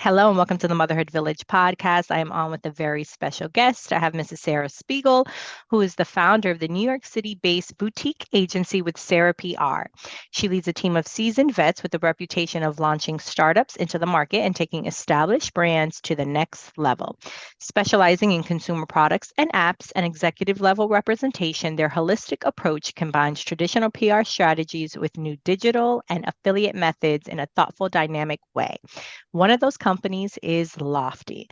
Hello and welcome to the Motherhood Village podcast. I am on with a very special guest. I have Mrs. Sarah Spiegel, who is the founder of the New York City-based boutique agency with Sarah PR. She leads a team of seasoned vets with the reputation of launching startups into the market and taking established brands to the next level. Specializing in consumer products and apps and executive level representation, their holistic approach combines traditional PR strategies with new digital and affiliate methods in a thoughtful, dynamic way. One of those companies is Loftie.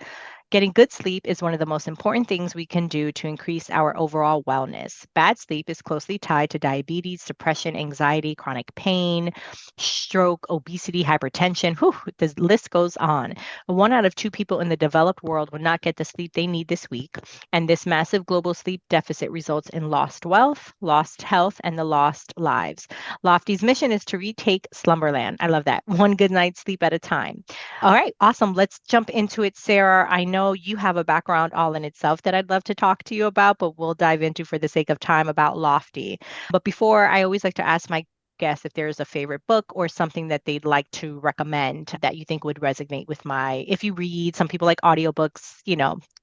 Getting good sleep is one of the most important things we can do to increase our overall wellness. Bad sleep is closely tied to diabetes, depression, anxiety, chronic pain, stroke, obesity, hypertension. Whew, the list goes on. One out of two people in the developed world will not get the sleep they need this week. And this massive global sleep deficit results in lost wealth, lost health, and the lost lives. Loftie's mission is to retake slumberland. I love that. One good night's sleep at a time. All right, awesome. Let's jump into it, Sarah. I know you have a background all in itself that I'd love to talk to you about, but we'll dive into for the sake of time about Loftie. But before, I always like to ask my guests if there's a favorite book or something that they'd like to recommend that you think would resonate with if you read, some people like audiobooks,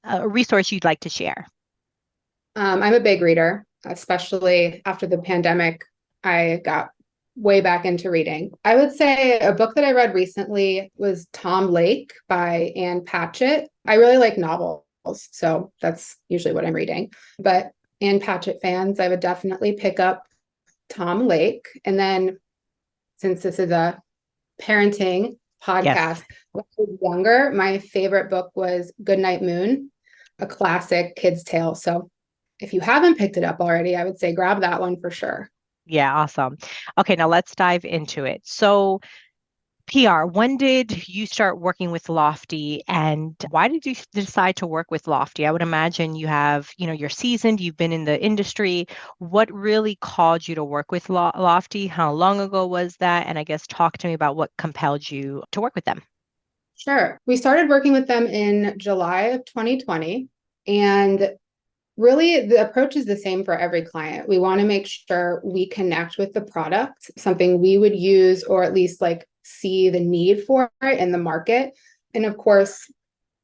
a resource you'd like to share. I'm a big reader, especially after the pandemic. I got way back into reading. I would say a book that I read recently was Tom Lake by Ann Patchett. I really like novels, so that's usually what I'm reading. But Ann Patchett fans, I would definitely pick up Tom Lake. And then, since this is a parenting Yes. podcast, when I was younger, my favorite book was Goodnight Moon, a classic kids' tale. So if you haven't picked it up already, I would say grab that one for sure. Yeah, awesome. Okay, now let's dive into it. So, PR, when did you start working with Loftie and why did you decide to work with Loftie? I would imagine you're seasoned, you've been in the industry. What really called you to work with Loftie? How long ago was that? And I guess talk to me about what compelled you to work with them. Sure. We started working with them in July of 2020. And really, the approach is the same for every client. We want to make sure we connect with the product, something we would use or at least like see the need for it in the market. And of course,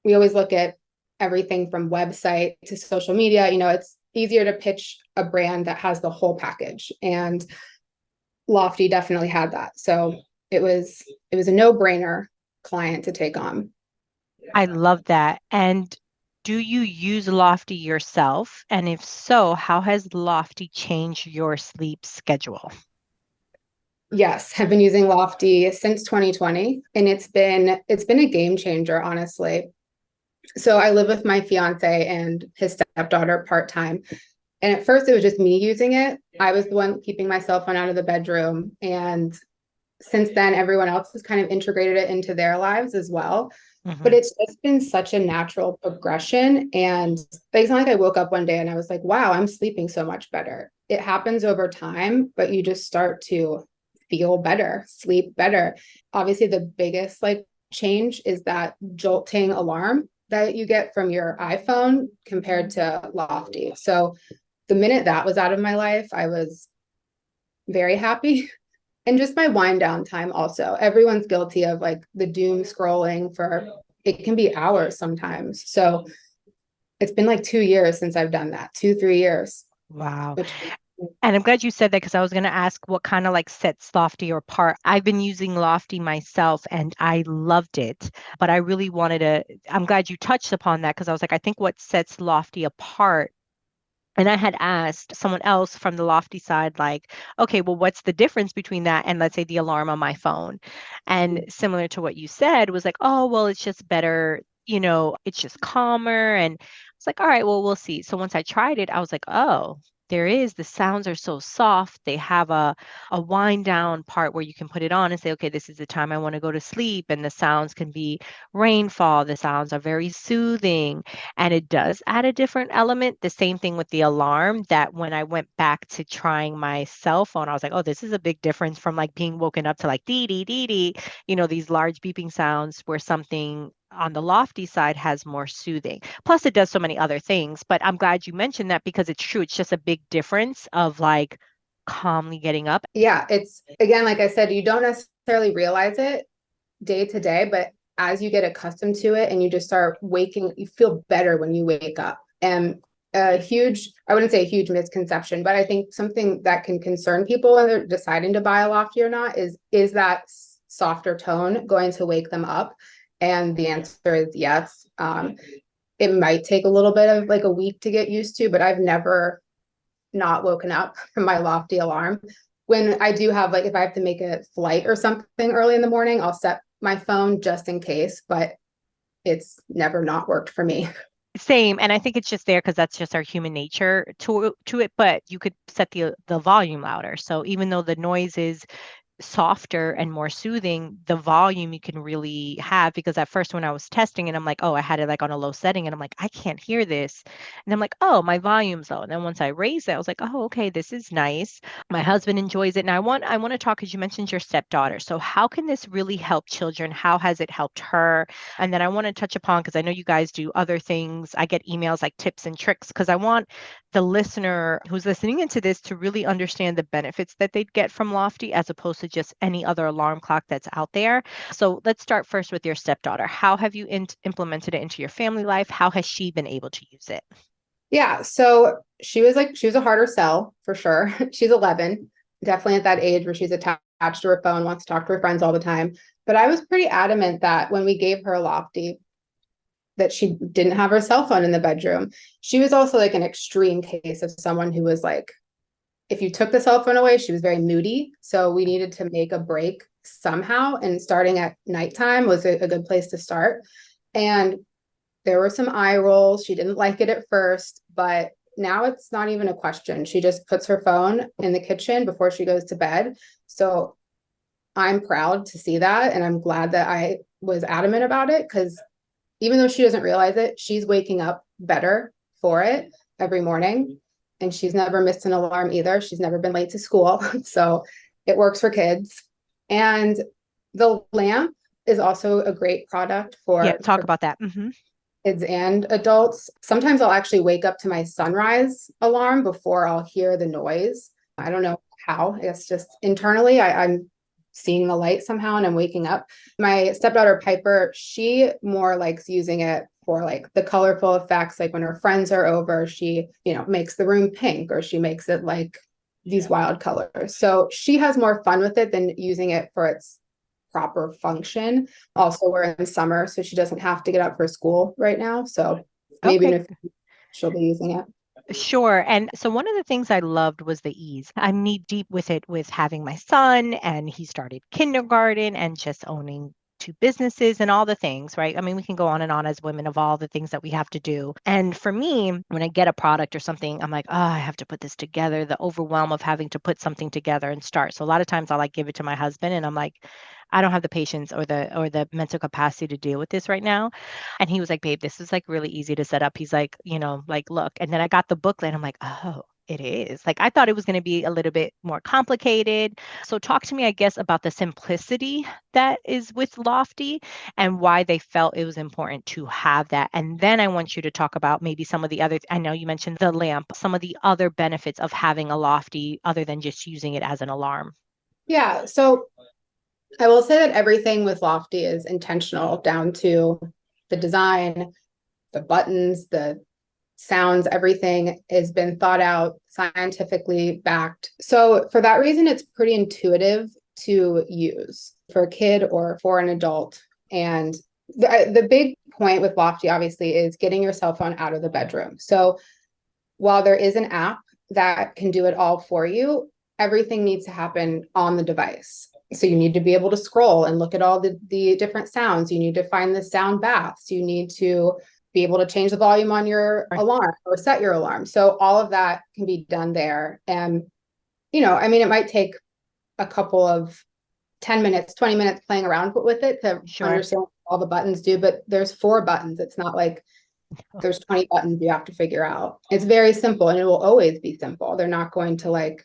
we always look at everything from website to social media. It's easier to pitch a brand that has the whole package. And Lofty definitely had that. So it was a no-brainer client to take on. I love that. And do you use Loftie yourself? And if so, how has Loftie changed your sleep schedule? Yes, have been using Lofty since 2020, and it's been a game changer, honestly. So I live with my fiance and his stepdaughter part-time. And at first it was just me using it. I was the one keeping my cell phone out of the bedroom. And since then, everyone else has kind of integrated it into their lives as well. But Mhm. it's just been such a natural progression. And it's not like I woke up one day and I was like, wow, I'm sleeping so much better. It happens over time, but you just start to feel better, sleep better. Obviously, the biggest like change is that jolting alarm that you get from your iPhone compared to Lofty. So the minute that was out of my life, I was very happy. And just my wind down time also. Everyone's guilty of like the doom scrolling for it can be hours sometimes. So it's been like 2 years since I've done that, 2, 3 years, Wow. which And I'm glad you said that because I was going to ask what kind of like sets Lofty apart. I've been using Lofty myself and I loved it, but I really I'm glad you touched upon that because I was like, I think what sets Lofty apart. And I had asked someone else from the Lofty side, like, okay, well, what's the difference between that and let's say the alarm on my phone? And similar to what you said was like, oh, well, it's just better, it's just calmer. And it's like, all right, well, we'll see. So once I tried it, I was like, oh, the sounds are so soft. They have a wind down part where you can put it on and say, okay, this is the time I want to go to sleep. And the sounds can be rainfall. The sounds are very soothing. And it does add a different element. The same thing with the alarm that when I went back to trying my cell phone, I was like, oh, this is a big difference from like being woken up to like dee dee dee dee, these large beeping sounds where something on the Lofty side has more soothing. Plus, it does so many other things. But I'm glad you mentioned that because it's true. It's just a big difference of like calmly getting up. yeah, it's again, like I said, you don't necessarily realize it day to day, but as you get accustomed to it and you just start waking, you feel better when you wake up. And a huge, I wouldn't say a huge misconception, but I think something that can concern people when they're deciding to buy a Loftie or not is that softer tone going to wake them up? And the answer is yes. It might take a little bit of like a week to get used to, but I've never not woken up from my Loftie alarm. When I do have, like, if I have to make a flight or something early in the morning, I'll set my phone just in case, but it's never not worked for me. Same, and I think it's just there because that's just our human nature to it. But you could set the volume louder. So even though the noise is softer and more soothing, the volume you can really have, because at first when I was testing it, I'm like, oh, I had it like on a low setting and I'm like, I can't hear this. And I'm like, oh, my volume's low. And then once I raised it, I was like, oh, okay, this is nice. My husband enjoys it. And I want to talk, because you mentioned your stepdaughter. So how can this really help children? How has it helped her? And then I want to touch upon, because I know you guys do other things. I get emails like tips and tricks, because I want the listener who's listening into this to really understand the benefits that they'd get from Loftie as opposed to just any other alarm clock that's out there. So let's start first with your stepdaughter. How have you implemented it into your family life? How has she been able to use it? Yeah, so she was a harder sell for sure. She's 11, definitely at that age where she's attached to her phone, wants to talk to her friends all the time. But I was pretty adamant that when we gave her a Loftie, that she didn't have her cell phone in the bedroom. She was also like an extreme case of someone who was like, if you took the cell phone away, she was very moody. So we needed to make a break somehow. And starting at nighttime was a good place to start. And there were some eye rolls. She didn't like it at first, but now it's not even a question. She just puts her phone in the kitchen before she goes to bed. So I'm proud to see that. And I'm glad that I was adamant about it, because even though she doesn't realize it, she's waking up better for it every morning. And she's never missed an alarm either. She's never been late to school. So it works for kids. And the lamp is also a great product Yeah, for talk about that. kids and adults. Sometimes I'll actually wake up to my sunrise alarm before I'll hear the noise. I don't know how. It's just internally, I'm seeing the light somehow and I'm waking up. My stepdaughter Piper, she more likes using it for like the colorful effects, like when her friends are over, she, makes the room pink, or she makes it like these wild colors. So she has more fun with it than using it for its proper function. Also, we're in summer, so she doesn't have to get up for school right now. So maybe in Okay. a few, she'll be using it. Sure. And so one of the things I loved was the ease. I'm knee deep with it with having my son, and he started kindergarten and just owning two businesses and all the things, right? I mean, we can go on and on as women of all the things that we have to do. And for me, when I get a product or something, I'm like, oh, I have to put this together, the overwhelm of having to put something together and start. So a lot of times I'll like give it to my husband and I'm like, I don't have the patience or the mental capacity to deal with this right now. And he was like, babe, this is like really easy to set up. He's like, like, look. And then I got the booklet and I'm like, oh, it is. Like, I thought it was going to be a little bit more complicated. So talk to me, I guess, about the simplicity that is with Lofty and why they felt it was important to have that. And then I want you to talk about maybe some of the other, I know you mentioned the lamp, some of the other benefits of having a Lofty other than just using it as an alarm. Yeah. So I will say that everything with Lofty is intentional, down to the design, the buttons, the sounds, everything has been thought out, scientifically backed. So for that reason, it's pretty intuitive to use for a kid or for an adult. And the big point with Lofty, obviously, is getting your cell phone out of the bedroom. So while there is an app that can do it all for you, everything needs to happen on the device. So you need to be able to scroll and look at all the different sounds. You need to find the sound baths. You need to be able to change the volume on your Right. alarm or set your alarm. So all of that can be done there. And, I mean, it might take a couple of 10 minutes, 20 minutes playing around with it to Sure. understand what all the buttons do, but there's 4 buttons. It's not like there's 20 buttons you have to figure out. It's very simple, and it will always be simple. They're not going to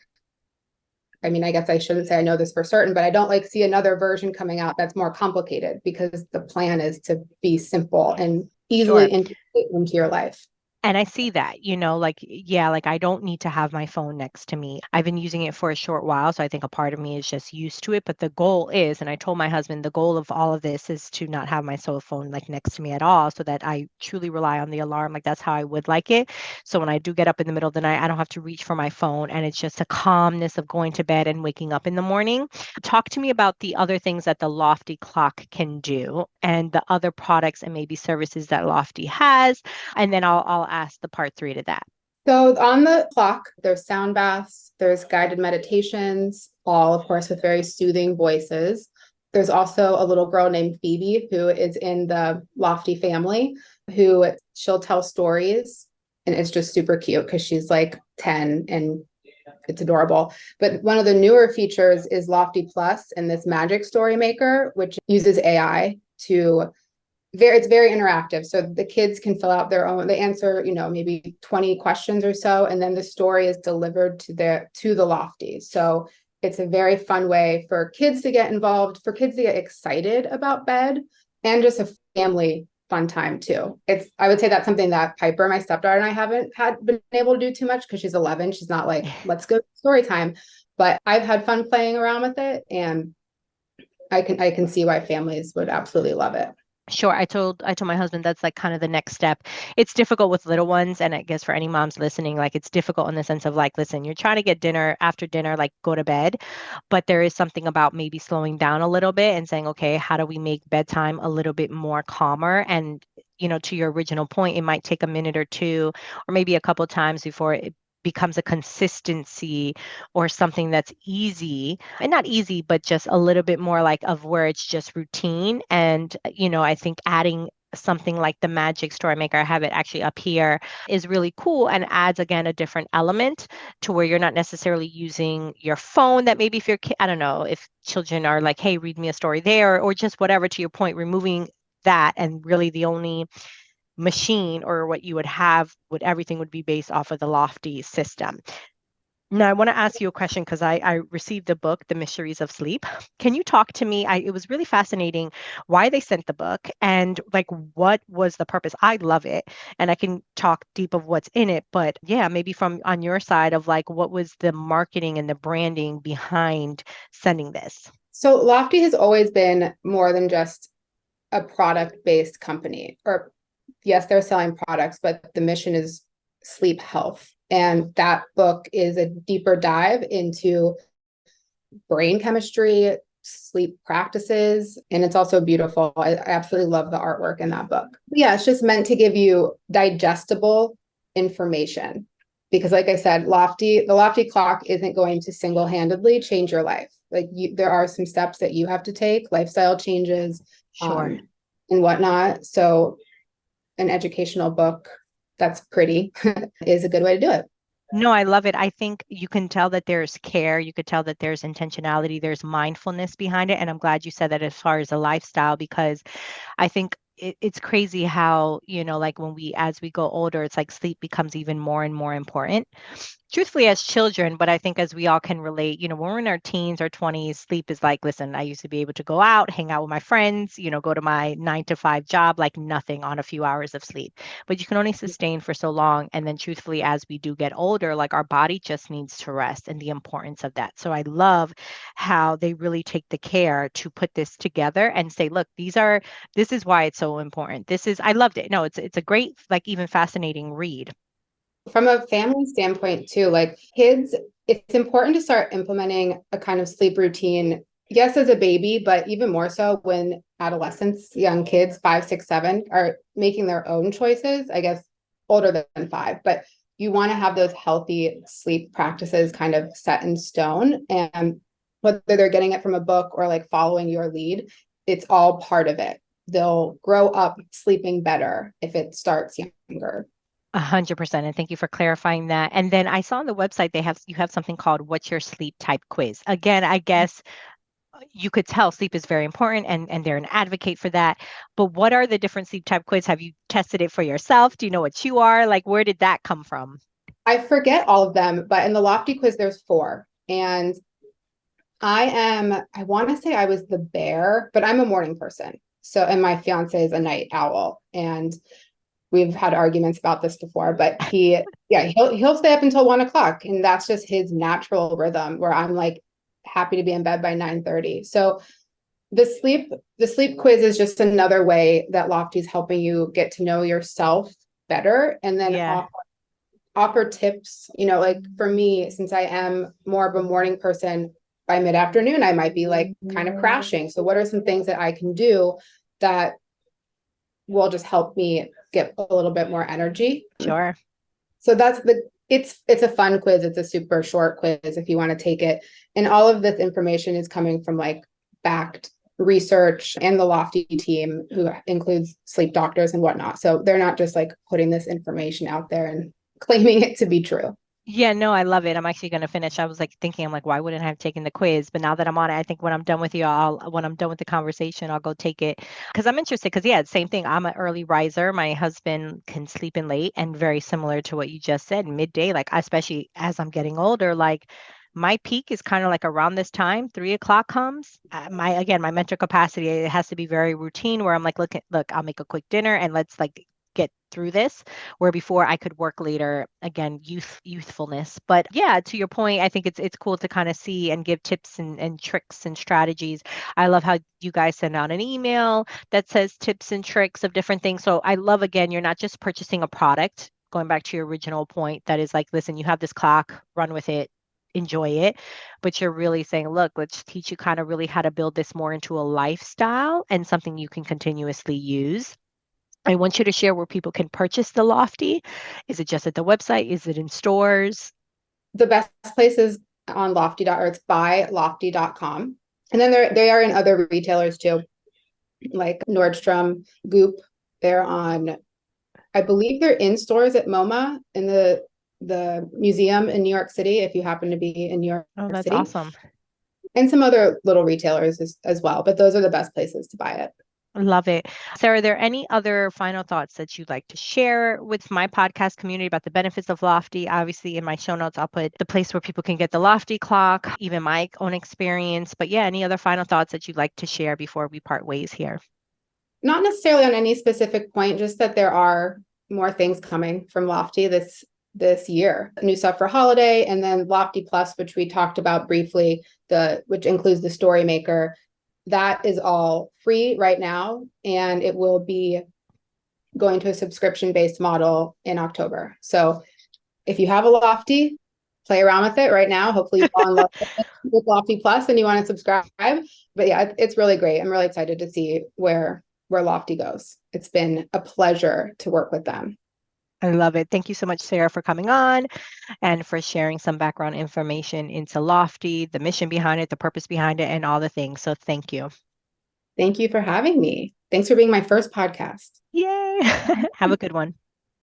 I mean, I guess I shouldn't say I know this for certain, but I don't see another version coming out that's more complicated, because the plan is to be simple and easily Sure. integrate into your life. And I see that, like, yeah, like I don't need to have my phone next to me. I've been using it for a short while. So I think a part of me is just used to it. But the goal is, and I told my husband, the goal of all of this is to not have my cell phone like next to me at all so that I truly rely on the alarm. Like that's how I would like it. So when I do get up in the middle of the night, I don't have to reach for my phone. And it's just a calmness of going to bed and waking up in the morning. Talk to me about the other things that the Lofty clock can do and the other products and maybe services that Lofty has, and then I'll ask the part three to that. So on the clock, there's sound baths, there's guided meditations, all of course with very soothing voices. There's also a little girl named Phoebe who is in the Lofty family, who she'll tell stories, and it's just super cute because she's like 10 and it's adorable. But one of the newer features is Lofty Plus and this magic story maker, which uses AI to it's very interactive. So the kids can fill out their own, they answer, maybe 20 questions or so, and then the story is delivered to the Lofty. So it's a very fun way for kids to get involved, for kids to get excited about bed, and just a family fun time too. I would say that's something that Piper, my stepdaughter, and I haven't been able to do too much because she's 11. She's not like, let's go story time. But I've had fun playing around with it, and I can see why families would absolutely love it. Sure. I told my husband that's like kind of the next step. It's difficult with little ones, and I guess for any moms listening, like it's difficult in the sense of like, listen, you're trying to get dinner after dinner, like go to bed, but there is something about maybe slowing down a little bit and saying, okay, how do we make bedtime a little bit more calmer? And to your original point, it might take a minute or two, or maybe a couple times before it becomes a consistency or something that's easy, and not easy, but just a little bit more like of where it's just routine. And, I think adding something like the magic story maker, I have it actually up here, is really cool and adds again a different element to where you're not necessarily using your phone. That maybe if your kid, I don't know, if children are like, hey, read me a story there, or just whatever, to your point, removing that, and really the only machine or what you would have would everything would be based off of the Lofty system. Now, I want to ask you a question because I received the book, The Mysteries of Sleep. Can you talk to me? It was really fascinating why they sent the book and like what was the purpose? I love it, and I can talk deep of what's in it, but yeah, maybe from on your side of like what was the marketing and the branding behind sending this? So Lofty has always been more than just a product-based company. Or yes, they're selling products, but the mission is sleep health. And that book is a deeper dive into brain chemistry, sleep practices, and it's also beautiful. I absolutely love the artwork in that book. Yeah, it's just meant to give you digestible information. Because like I said, the Lofty clock isn't going to single-handedly change your life. Like there are some steps that you have to take, lifestyle changes, Sure. and whatnot. So an educational book that's pretty is a good way to do it. No, I love it. I think you can tell that there's care. You could tell that there's intentionality, there's mindfulness behind it. And I'm glad you said that as far as a lifestyle, because I think it's crazy how, like as we go older, it's like sleep becomes even more and more important. Truthfully, as children, but I think as we all can relate, when we're in our teens or 20s, sleep is like, listen, I used to be able to go out, hang out with my friends, go to my 9 to 5 job, like nothing on a few hours of sleep. But you can only sustain for so long. And then truthfully, as we do get older, like our body just needs to rest, and the importance of that. So I love how they really take the care to put this together and say, look, this is why it's so important. I loved it. No, it's a great, like even fascinating read. From a family standpoint too, like kids, it's important to start implementing a kind of sleep routine, yes, as a baby, but even more so when adolescents, young kids, 5, 6, 7, are making their own choices, I guess older than 5, but you want to have those healthy sleep practices kind of set in stone. And whether they're getting it from a book or like following your lead, it's all part of it. They'll grow up sleeping better if it starts younger. 100%. And thank you for clarifying that. And then I saw on the website you have something called What's Your Sleep Type Quiz. Again, I guess you could tell sleep is very important, and they're an advocate for that. But what are the different sleep type quiz? Have you tested it for yourself? Do you know what you are? Like, where did that come from? I forget all of them, but in the Lofty quiz, there's 4. And I want to say I was the bear, but I'm a morning person. So, and my fiance is a night owl. And we've had arguments about this before, but he'll stay up until 1 o'clock, and that's just his natural rhythm, where I'm like happy to be in bed by 9:30. So the sleep quiz is just another way that Loftie's helping you get to know yourself better, and then offer tips. Like for me, since I am more of a morning person, by mid-afternoon, I might be like kind of crashing. So what are some things that I can do that will just help me get a little bit more energy? Sure. So it's a fun quiz. It's a super short quiz if you want to take it. And all of this information is coming from like backed research and the Loftie team, who includes sleep doctors and whatnot. So they're not just like putting this information out there and claiming it to be true. Yeah, no, I love it. I'm actually going to finish. I was like thinking, I'm like, why wouldn't I have taken the quiz? But now that I'm on it, I think when I'm done with you, when I'm done with the conversation, I'll go take it because I'm interested. Because yeah, same thing. I'm an early riser. My husband can sleep in late, and very similar to what you just said, midday. Like especially as I'm getting older, like my peak is kind of like around this time. 3 o'clock comes. My mental capacity, it has to be very routine. Where I'm like, look, I'll make a quick dinner and let's like get through this, where before I could work later, again, youthfulness. But yeah, to your point, I think it's cool to kind of see and give tips and tricks and strategies. I love how you guys send out an email that says tips and tricks of different things. So I love, again, you're not just purchasing a product, going back to your original point, that is like, listen, you have this clock, run with it, enjoy it, but you're really saying, look, let's teach you kind of really how to build this more into a lifestyle and something you can continuously use. I want you to share where people can purchase the Loftie. Is it just at the website? Is it in stores? The best place is on Loftie, or it's by loftie.com. And then they are in other retailers too, like Nordstrom, Goop. They're on, I believe they're in stores at MoMA in the museum in New York City, if you happen to be in New York Oh, that's City. awesome. And some other little retailers as well, but those are the best places to buy it. Love it. Sarah, are there any other final thoughts that you'd like to share with my podcast community about the benefits of Loftie? Obviously, in my show notes, I'll put the place where people can get the Loftie clock, even my own experience. But yeah, any other final thoughts that you'd like to share before we part ways here? Not necessarily on any specific point, just that there are more things coming from Loftie this year. New stuff for holiday, and then Loftie Plus, which we talked about briefly, which includes the Story Maker. That is all free right now, and it will be going to a subscription-based model in October. So if you have a Loftie, play around with it right now. Hopefully you fall in love with Loftie Plus and you want to subscribe. But yeah, it's really great. I'm really excited to see where Loftie goes. It's been a pleasure to work with them. I love it. Thank you so much, Sarah, for coming on and for sharing some background information into Loftie, the mission behind it, the purpose behind it, and all the things. So thank you. Thank you for having me. Thanks for being my first podcast. Yay. Have a good one.